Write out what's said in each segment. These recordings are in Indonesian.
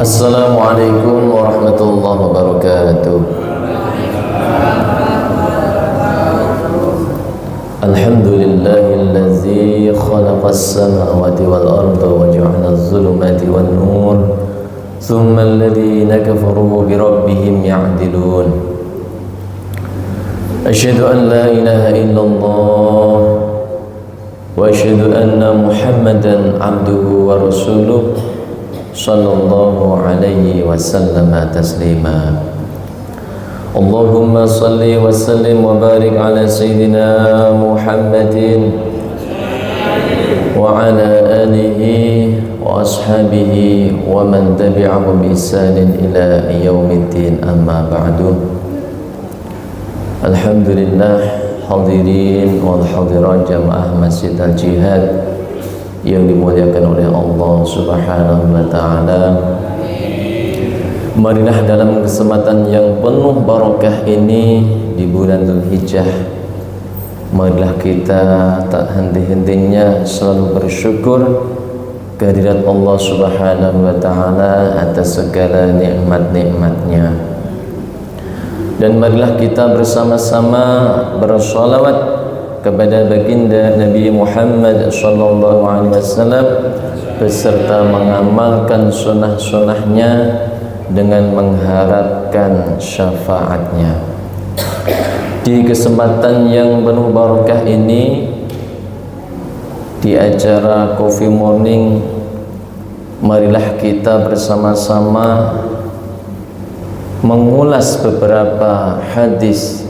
Assalamualaikum warahmatullahi wabarakatuh. Alhamdulillahillazi khalaqas samawati wal arda wa ja'alaz zulumati wan nur thummal ladzina kafaru bi rabbihim ya'dilun. Asyhadu an la ilaha illallah wa asyhadu anna Muhammadan abduhu wa rasuluh sallallahu alaihi wasallam taslima. Allahumma salli wa sallim wa barik ala sayyidina Muhammadin wa ala alihi wa ashabihi wa man tabi'ahum bi ihsanin ila yaumiddin, amma ba'du. Alhamdulillah, hadirin wal hadirat jamaah Masjid Al-Jihad yang dimuliakan oleh Allah Subhanahu wa ta'ala. Marilah dalam kesempatan yang penuh barakah ini di bulan Dzulhijjah, marilah kita tak henti-hentinya selalu bersyukur kehadirat Allah Subhanahu wa ta'ala atas segala nikmat-nikmatnya. Dan marilah kita bersama-sama bersolawat kepada baginda Nabi Muhammad sallallahu alaihi wasallam beserta mengamalkan sunnah-sunnahnya dengan mengharapkan syafaatnya. Di kesempatan yang penuh barakah ini, di acara Coffee Morning, marilah kita bersama-sama mengulas beberapa hadis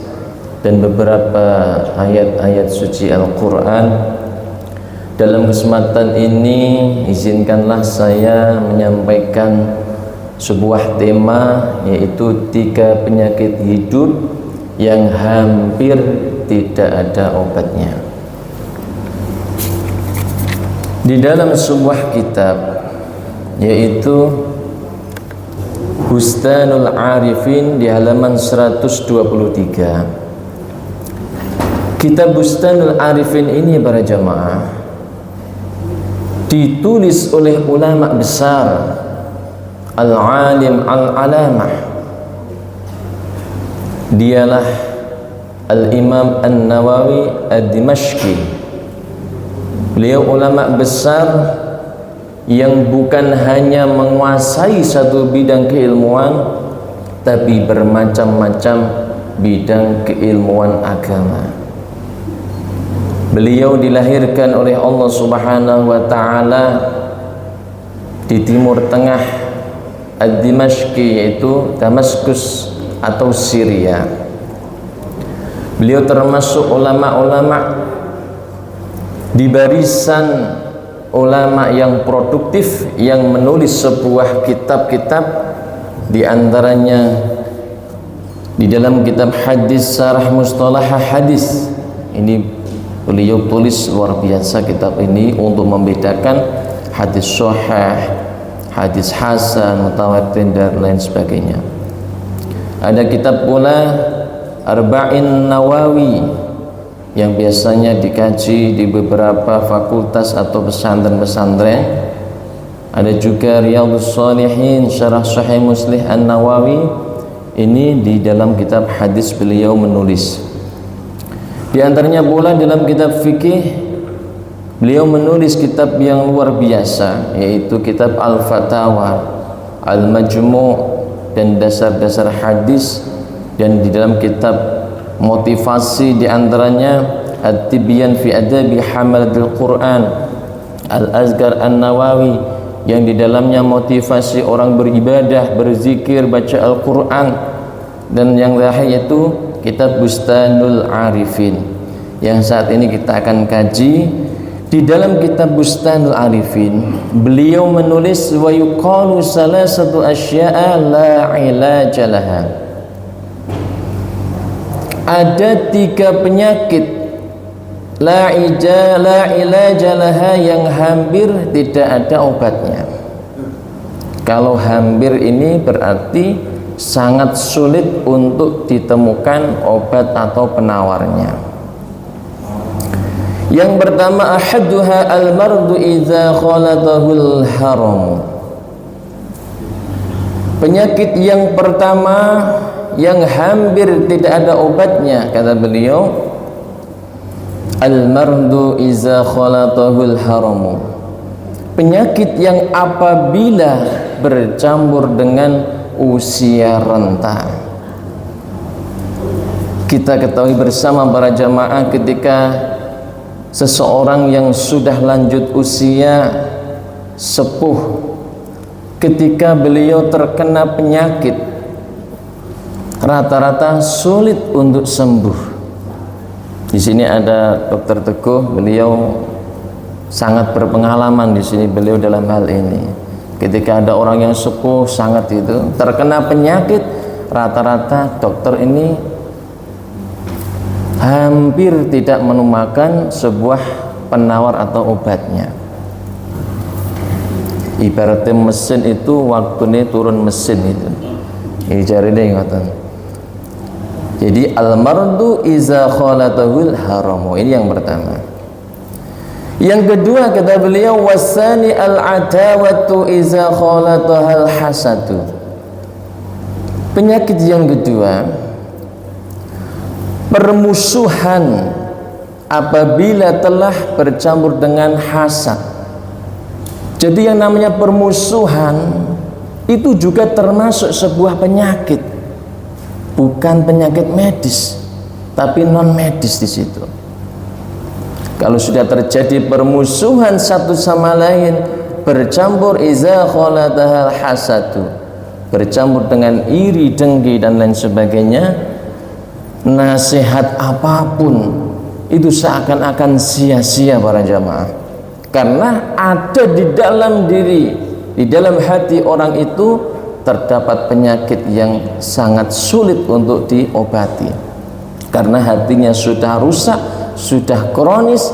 dan beberapa ayat-ayat suci Al-Quran. Dalam kesempatan ini izinkanlah saya menyampaikan sebuah tema, yaitu 3 penyakit hidup yang hampir tidak ada obatnya. Di dalam sebuah kitab, yaitu Bustanul Arifin, di halaman 123. Kitab Bustanul Arifin ini para jamaah ditulis oleh ulama besar, al-alim al-alamah. Dialah Al-Imam An-Nawawi Ad-Dimashqi. Beliau ulama besar yang bukan hanya menguasai satu bidang keilmuan, tapi bermacam-macam bidang keilmuan agama. Beliau dilahirkan oleh Allah Subhanahu wa ta'ala di Timur Tengah, Ad-Dimashqi, yaitu Damaskus atau Syria. Beliau termasuk ulama-ulama di barisan ulama yang produktif yang menulis sebuah kitab-kitab, di antaranya di dalam kitab hadis Syarah Mustalah Hadis. Ini beliau tulis luar biasa kitab ini untuk membedakan hadis sahih, hadis hasan, mutawatir dan lain sebagainya. Ada kitab pula Arba'in Nawawi yang biasanya dikaji di beberapa fakultas atau pesantren-pesantren. Ada juga Riyadhus Shalihin Syarah Sahih Muslim An-Nawawi. Ini di dalam kitab hadis beliau menulis. Di antaranya pula dalam kitab fikih beliau menulis kitab yang luar biasa, yaitu kitab Al-Fatawa, Al-Majmu' dan dasar-dasar hadis. Dan di dalam kitab motivasi, di antaranya At-Tibyan fi Adabi Hamalatil Quran, Al-Azkar An-Nawawi, yang di dalamnya motivasi orang beribadah, berzikir, baca Al-Quran. Dan yang terakhir yaitu kitab Bustanul Arifin yang saat ini kita akan kaji. Di dalam kitab Bustanul Arifin beliau menulis wa yuqalu salasatu asya'a la ilaja laha. Ada 3 penyakit la ilaja laha yang hampir tidak ada obatnya. Kalau hampir ini berarti sangat sulit untuk ditemukan obat atau penawarnya. Yang pertama, ahaduha al-mardu idza khalatahul haram. Penyakit yang pertama yang hampir tidak ada obatnya, kata beliau, al-mardu iza khalatahul haramu. Penyakit yang apabila bercampur dengan usia renta. Kita ketahui bersama para jamaah, ketika seseorang yang sudah lanjut usia, sepuh, ketika beliau terkena penyakit, rata-rata sulit untuk sembuh. Di sini ada Dokter Teguh, beliau sangat berpengalaman di sini beliau dalam hal ini. Ketika ada orang yang sepuh sangat itu terkena penyakit, rata-rata dokter ini hampir tidak menemukan sebuah penawar atau obatnya. Ibaratnya mesin itu waktunya turun mesin itu. Ini cari deh ngoten. Jadi al-mardu iza khalatahul haramu. Ini yang pertama. Yang kedua kata beliau, wasani al-adawatu iza khalatahal hasadu. Penyakit yang kedua, permusuhan apabila telah bercampur dengan hasad. Jadi yang namanya permusuhan itu juga termasuk sebuah penyakit, bukan penyakit medis, tapi non medis di situ. Kalau sudah terjadi permusuhan satu sama lain, bercampur iza khalatahal hasadu, bercampur dengan iri, dengki dan lain sebagainya, nasihat apapun itu seakan-akan sia-sia para jamaah. Karena ada di dalam diri, di dalam hati orang itu terdapat penyakit yang sangat sulit untuk diobati. Karena hatinya sudah rusak, sudah kronis,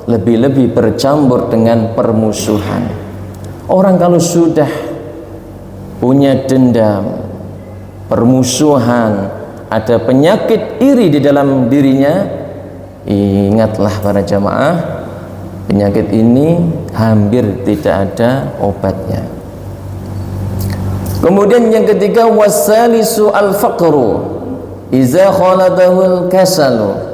lebih-lebih bercampur dengan permusuhan. Orang kalau sudah punya dendam, permusuhan, ada penyakit iri di dalam dirinya, ingatlah para jamaah, penyakit ini hampir tidak ada obatnya. Kemudian yang ketiga, wasalisu al-faqru iza khalatahul kasalu.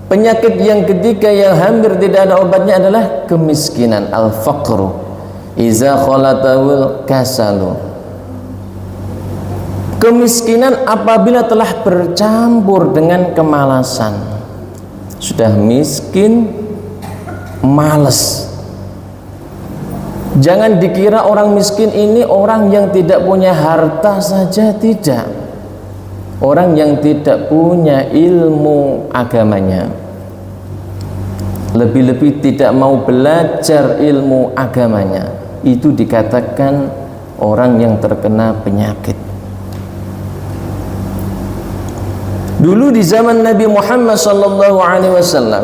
Penyakit yang ketiga yang hampir tidak ada obatnya adalah kemiskinan, al-faqru iza khalatahul kasalu. Kemiskinan apabila telah bercampur dengan kemalasan. Sudah miskin, malas. Jangan dikira orang miskin ini orang yang tidak punya harta saja, tidak. Orang yang tidak punya ilmu agamanya, lebih-lebih tidak mau belajar ilmu agamanya, itu dikatakan orang yang terkena penyakit. Dulu di zaman Nabi Muhammad SAW,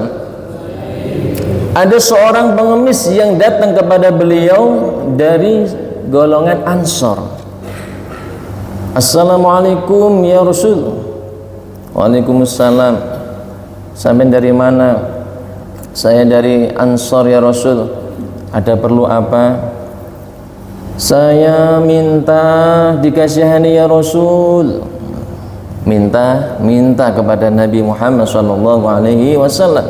ada seorang pengemis yang datang kepada beliau dari golongan Ansor. Assalamualaikum ya Rasul. Waalaikumsalam. Sampai dari mana? Saya dari Ansor ya Rasul. Ada perlu apa? Saya minta dikasihani ya Rasul. Minta kepada Nabi Muhammad SAW.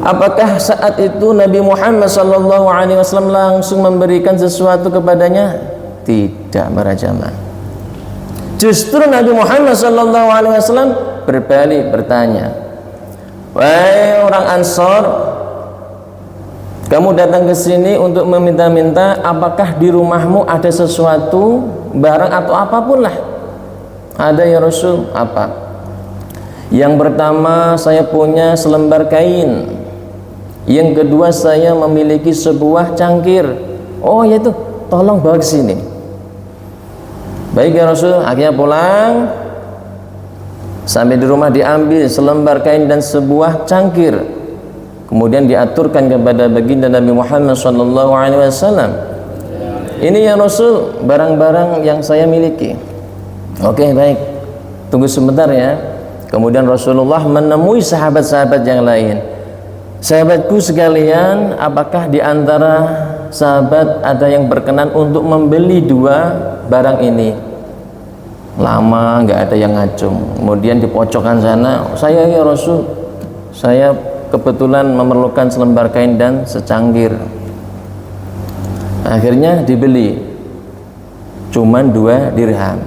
Apakah saat itu Nabi Muhammad SAW langsung memberikan sesuatu kepadanya? Tidak, para jamaah. Justru Nabi Muhammad SAW berbalik bertanya, wahai orang Ansor, kamu datang ke sini untuk meminta-minta, apakah di rumahmu ada sesuatu, barang atau apapun lah? Ada ya Rasul. Apa? Yang pertama, saya punya selembar kain. Yang kedua, saya memiliki sebuah cangkir. Oh ya itu, tolong bawa ke sini. Baik ya Rasul. Akhirnya pulang, sampai di rumah diambil selembar kain dan sebuah cangkir. Kemudian diaturkan kepada baginda Nabi Muhammad SAW. Ini ya Rasul, barang-barang yang saya miliki. Oke, baik. Tunggu sebentar ya. Kemudian Rasulullah menemui sahabat-sahabat yang lain. Sahabatku sekalian, apakah di antara sahabat ada yang berkenan untuk membeli dua barang ini. Lama nggak ada yang ngacung. Kemudian di pojokan sana, saya ya Rasul, saya kebetulan memerlukan selembar kain dan secangkir. Akhirnya dibeli, cuman 2 dirham.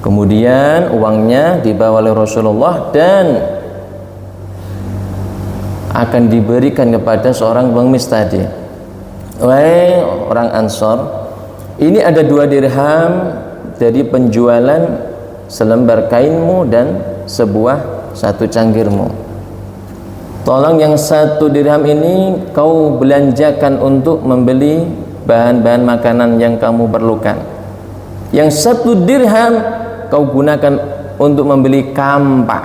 Kemudian uangnya dibawa oleh Rasulullah dan akan diberikan kepada seorang pengemis tadi. Wahai orang Ansor, ini ada 2 dirham dari penjualan selembar kainmu dan satu cangkirmu. Tolong yang 1 dirham ini kau belanjakan untuk membeli bahan-bahan makanan yang kamu perlukan. Yang 1 dirham kau gunakan untuk membeli kampak.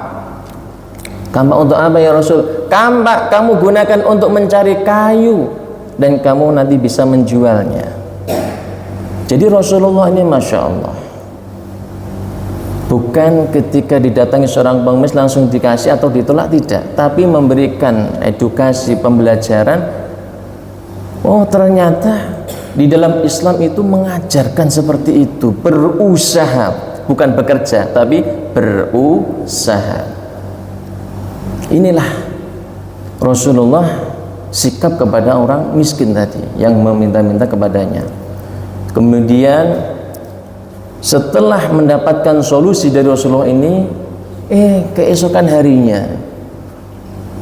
Kampak untuk apa ya Rasul? Kampak kamu gunakan untuk mencari kayu dan kamu nanti bisa menjualnya. Jadi Rasulullah ini Masya Allah, bukan ketika didatangi seorang pengemis langsung dikasih atau ditolak, tidak, tapi memberikan edukasi, pembelajaran. Oh ternyata di dalam Islam itu mengajarkan seperti itu, berusaha, bukan bekerja tapi berusaha. Inilah Rasulullah sikap kepada orang miskin tadi yang meminta-minta kepadanya. Kemudian setelah mendapatkan solusi dari Rasulullah ini, keesokan harinya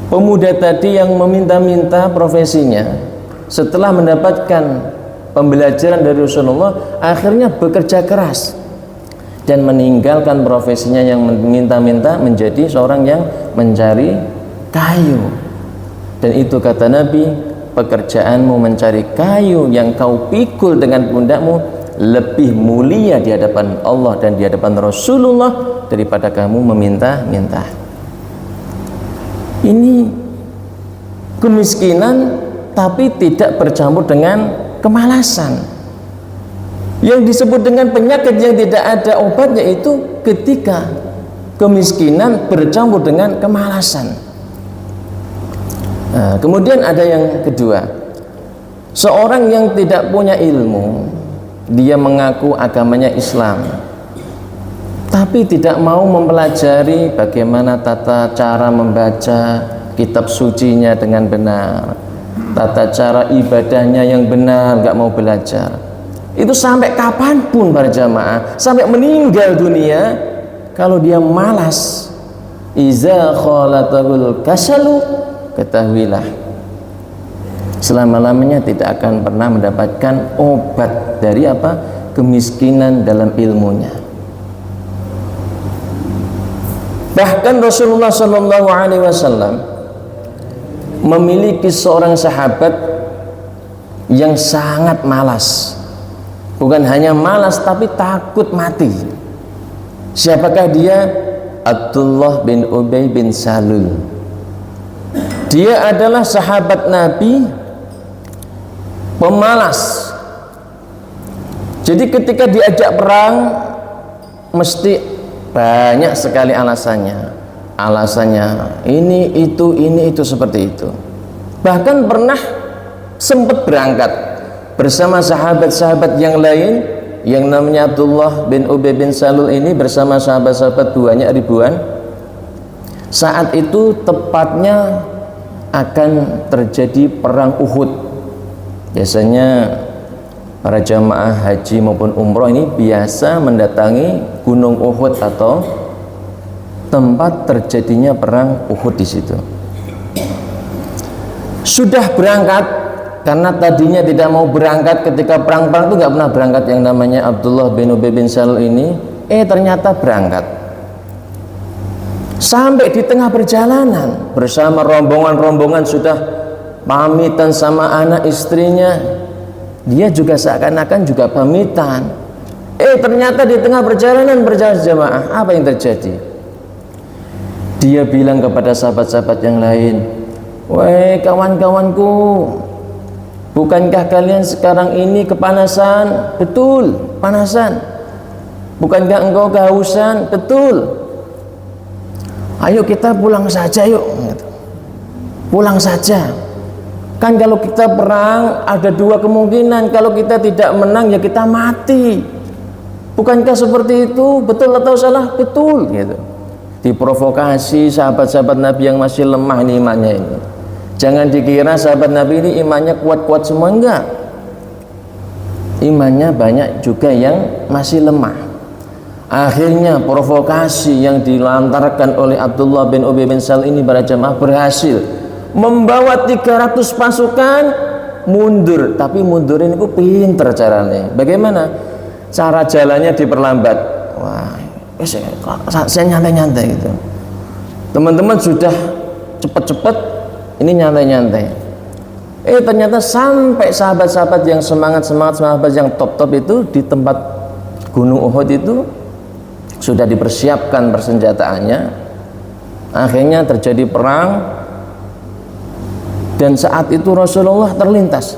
pemuda tadi yang meminta-minta profesinya, setelah mendapatkan pembelajaran dari Rasulullah, akhirnya bekerja keras dan meninggalkan profesinya yang meminta-minta menjadi seorang yang mencari kayu. Dan itu kata Nabi, pekerjaanmu mencari kayu yang kau pikul dengan pundakmu lebih mulia di hadapan Allah dan di hadapan Rasulullah daripada kamu meminta-minta. Ini kemiskinan tapi tidak bercampur dengan kemalasan. Yang disebut dengan penyakit yang tidak ada obatnya itu ketika kemiskinan bercampur dengan kemalasan. Nah, kemudian ada yang kedua, seorang yang tidak punya ilmu, dia mengaku agamanya Islam tapi tidak mau mempelajari bagaimana tata cara membaca kitab sucinya dengan benar, tata cara ibadahnya yang benar, nggak mau belajar. Itu sampai kapanpun para jamaah, sampai meninggal dunia, kalau dia malas, iza khalatahul kasalu, ketahuilah selama-lamanya tidak akan pernah mendapatkan obat dari apa? Kemiskinan dalam ilmunya. Bahkan Rasulullah SAW memiliki seorang sahabat yang sangat malas. Bukan hanya malas tapi takut mati. Siapakah dia? Abdullah bin Ubay bin Salul. Dia adalah sahabat Nabi, pemalas. Jadi ketika diajak perang mesti banyak sekali alasannya. Alasannya ini itu seperti itu. Bahkan pernah sempat berangkat bersama sahabat-sahabat yang lain, yang namanya Abdullah bin Ubay bin Salul ini bersama sahabat-sahabat banyak ribuan. Saat itu tepatnya akan terjadi perang Uhud. Biasanya para jamaah haji maupun umroh ini biasa mendatangi Gunung Uhud atau tempat terjadinya perang Uhud di situ. Sudah berangkat karena tadinya tidak mau berangkat ketika perang-perang itu nggak pernah berangkat yang namanya Abdullah bin Ubay bin Salul ini. Ternyata berangkat. Sampai di tengah perjalanan bersama rombongan-rombongan sudah pamitan sama anak istrinya, dia juga seakan-akan juga pamitan. Ternyata di tengah perjalanan jamaah, apa yang terjadi? Dia bilang kepada sahabat-sahabat yang lain, "Wahai kawan-kawanku, bukankah kalian sekarang ini kepanasan?" "Betul, panasan." "Bukankah engkau kehausan?" "Betul." "Ayo kita pulang saja yuk." Pulang saja. Kan kalau kita perang ada dua kemungkinan, kalau kita tidak menang ya kita mati. Bukankah seperti itu? Betul atau salah? Betul gitu. Diprovokasi sahabat-sahabat Nabi yang masih lemah ini imannya ini. Jangan dikira sahabat Nabi ini imannya kuat-kuat semua, enggak. Imannya banyak juga yang masih lemah. Akhirnya provokasi yang dilantarkan oleh Abdullah bin Ubay bin Salul ini para jamaah berhasil membawa 300 pasukan mundur. Tapi mundurin itu pinter caranya. Bagaimana? Cara jalannya diperlambat. Wah, saya nyantai-nyantai gitu. Teman-teman sudah cepet-cepet, ini nyantai-nyantai. Ternyata sampai sahabat-sahabat yang semangat-semangat, sahabat yang top-top itu di tempat Gunung Uhud itu sudah dipersiapkan persenjataannya. Akhirnya terjadi perang. Dan saat itu Rasulullah terlintas,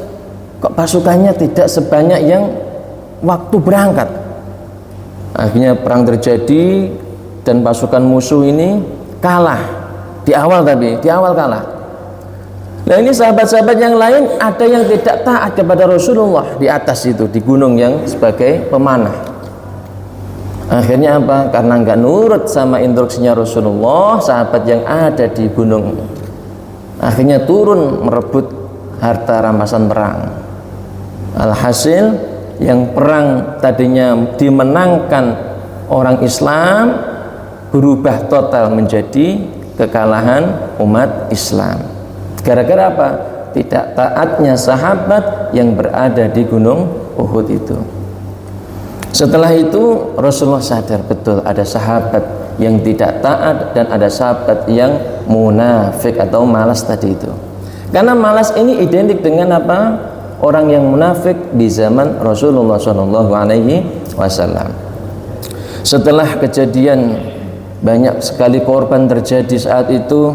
kok pasukannya tidak sebanyak yang waktu berangkat. Akhirnya perang terjadi dan pasukan musuh ini kalah di awal, tapi di awal kalah. Nah ini sahabat-sahabat yang lain ada yang tidak taat kepada Rasulullah di atas itu, di gunung yang sebagai pemanah. Akhirnya apa? Karena nggak nurut sama instruksinya Rasulullah, sahabat yang ada di gunung akhirnya turun merebut harta rampasan perang. Alhasil yang perang tadinya dimenangkan orang Islam berubah total menjadi kekalahan umat Islam. Gara-gara apa? Tidak taatnya sahabat yang berada di gunung Uhud itu. Setelah itu Rasulullah sadar betul ada sahabat yang tidak taat dan ada sahabat yang munafik atau malas tadi itu. Karena malas ini identik dengan apa? Orang yang munafik di zaman Rasulullah SAW. Setelah kejadian banyak sekali korban terjadi saat itu,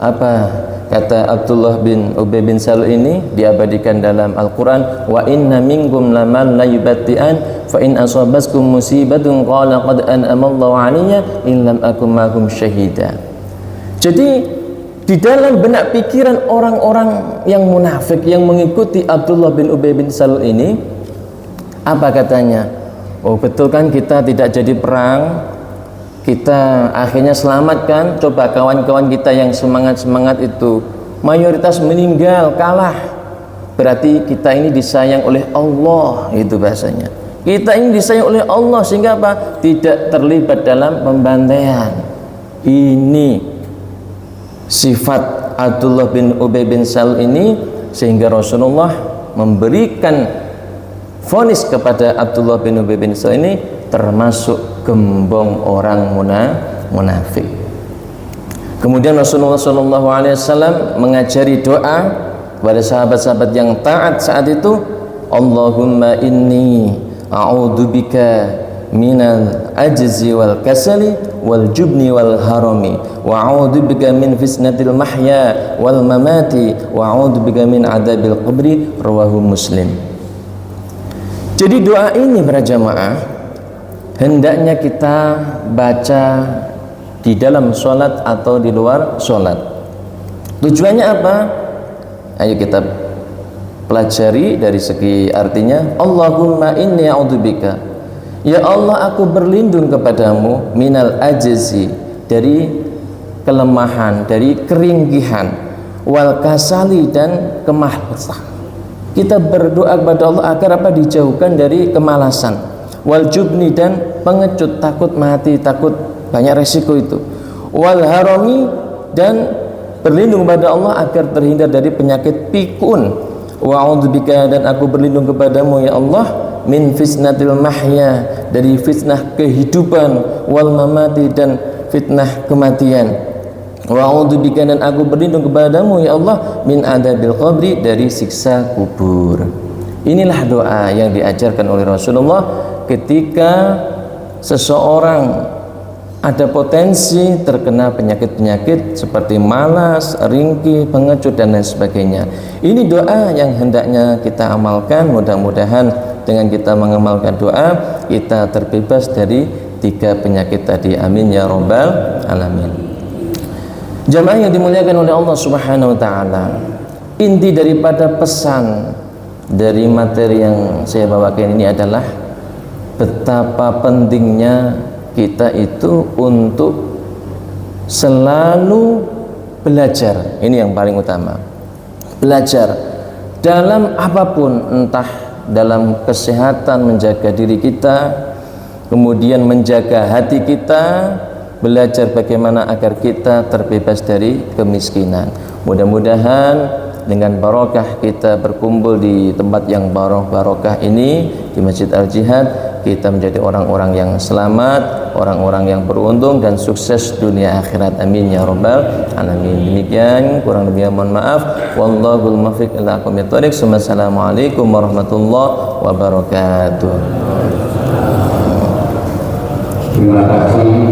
apa kata Abdullah bin Ubay bin Salul ini diabadikan dalam Al-Quran, wa inna minkum laman la yubatti'an fa in asabaskum musibatun qala qad an'amallahu 'alayya illam akum ma'akum syahida. Jadi di dalam benak pikiran orang-orang yang munafik yang mengikuti Abdullah bin Ubay bin Salul ini, apa katanya? Oh betul kan kita tidak jadi perang, kita akhirnya selamatkan. Coba kawan-kawan kita yang semangat-semangat itu mayoritas meninggal, kalah. Berarti kita ini disayang oleh Allah, itu bahasanya. Kita ini disayang oleh Allah sehingga apa? Tidak terlibat dalam pembantaian. Ini sifat Abdullah bin Ubay bin Salul ini sehingga Rasulullah memberikan vonis kepada Abdullah bin Ubay bin Salul ini termasuk gembong orang munafik. Kemudian Rasulullah SAW mengajari doa kepada sahabat-sahabat yang taat saat itu, Allahumma inni a'udzubika minal ajzi wal kasali wal jubni wal harami wa a'udzubika min fitnatil mahya wal mamati wa a'udzubika min adabil qabri, rawahu Muslim. Jadi doa ini para jamaah hendaknya kita baca di dalam sholat atau di luar sholat. Tujuannya apa? Ayo kita pelajari dari segi artinya. Allahumma inni a'udzubika, ya Allah aku berlindung kepadamu, minal ajzi, dari kelemahan, dari keringgihan, wal kasali, dan kemalasan. Kita berdoa kepada Allah agar apa? Dijauhkan dari kemalasan, wal jubni, dan pengecut, takut mati, takut banyak resiko itu, wal harami, dan berlindung kepada Allah agar terhindar dari penyakit pikun. Wa a'udzubika, dan aku berlindung kepadamu ya Allah, min fitnatil mahya, dari fitnah kehidupan, wal mamati, dan fitnah kematian. Wa a'udzubika, dan aku berlindung kepadamu ya Allah, min adabil qabri, dari siksa kubur. Inilah doa yang diajarkan oleh Rasulullah ketika seseorang ada potensi terkena penyakit-penyakit seperti malas, ringkih, pengecut, dan lain sebagainya. Ini doa yang hendaknya kita amalkan. Mudah-mudahan dengan kita mengamalkan doa, kita terbebas dari 3 penyakit tadi. Amin ya rabbal alamin. Jamaah yang dimuliakan oleh Allah Subhanahu wa taala, inti daripada pesan dari materi yang saya bawakan ini adalah betapa pentingnya kita itu untuk selalu belajar. Ini yang paling utama, belajar dalam apapun, entah dalam kesehatan, menjaga diri kita, kemudian menjaga hati kita, belajar bagaimana agar kita terbebas dari kemiskinan. Mudah-mudahan dengan barokah kita berkumpul di tempat yang barokah ini, di Masjid Al-Jihad, kita menjadi orang-orang yang selamat, orang-orang yang beruntung dan sukses dunia akhirat. Amin ya rabbal alamin. Demikian, kurang lebihnya mohon maaf. Wallahul muwaffiq ila aqwamit thoriq. Assalamualaikum warahmatullahi wabarakatuh. Terima kasih.